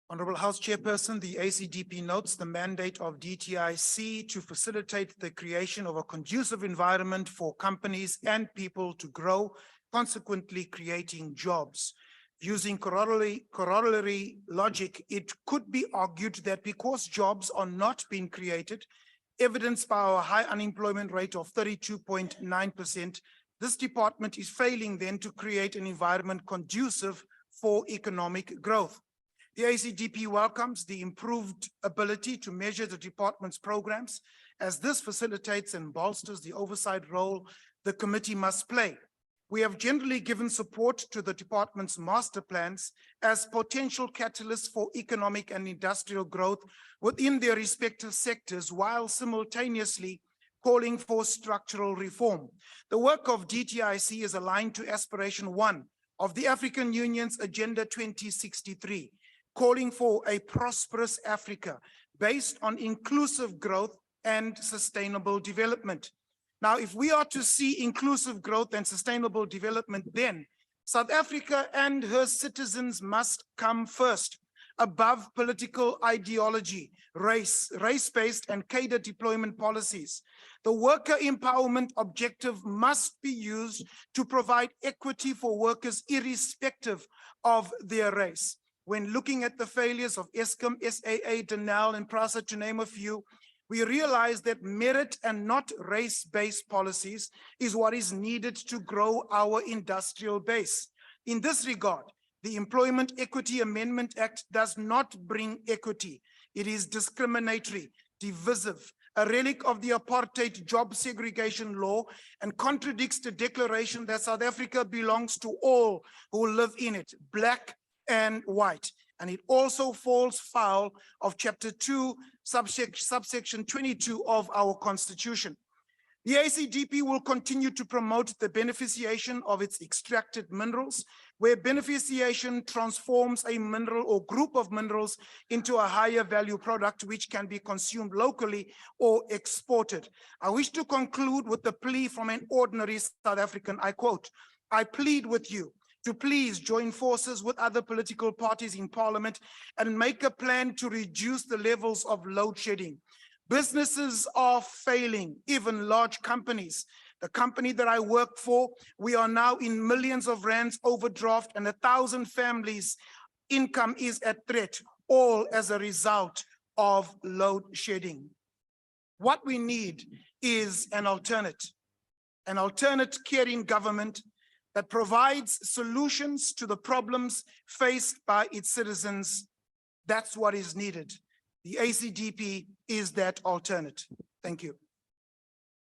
Honorable House Chairperson, the ACDP notes the mandate of DTIC to facilitate the creation of a conducive environment for companies and people to grow, consequently creating jobs. Using corollary logic, it could be argued that because jobs are not being created, evidenced by our high unemployment rate of 32.9%, this department is failing then to create an environment conducive for economic growth. The ACDP welcomes the improved ability to measure the department's programs, as this facilitates and bolsters the oversight role the committee must play. We have generally given support to the department's master plans as potential catalysts for economic and industrial growth within their respective sectors, while simultaneously calling for structural reform. The work of DTIC is aligned to Aspiration 1 of the African Union's Agenda 2063, calling for a prosperous Africa based on inclusive growth and sustainable development. Now, if we are to see inclusive growth and sustainable development, then South Africa and her citizens must come first, above political ideology, race-based and cadre deployment policies. The worker empowerment objective must be used to provide equity for workers irrespective of their race. When looking at the failures of Eskom, SAA, Denel, and PRASA, to name a few, we realize that merit and not race-based policies is what is needed to grow our industrial base. In this regard, the Employment Equity Amendment Act does not bring equity. It is discriminatory, divisive, a relic of the apartheid job segregation law, and contradicts the declaration that South Africa belongs to all who live in it, black and white. And it also falls foul of Chapter 2, subsection 22 of our Constitution. The ACDP will continue to promote the beneficiation of its extracted minerals, where beneficiation transforms a mineral or group of minerals into a higher value product which can be consumed locally or exported. I wish to conclude with the plea from an ordinary South African. I quote, "I plead with you to please join forces with other political parties in Parliament and make a plan to reduce the levels of load shedding. Businesses are failing, even large companies. The company that I work for, we are now in millions of rands overdraft, and 1,000 families' income is at threat, all as a result of load shedding." What we need is an alternate caring government that provides solutions to the problems faced by its citizens. That's what is needed. The ACDP is that alternate. Thank you.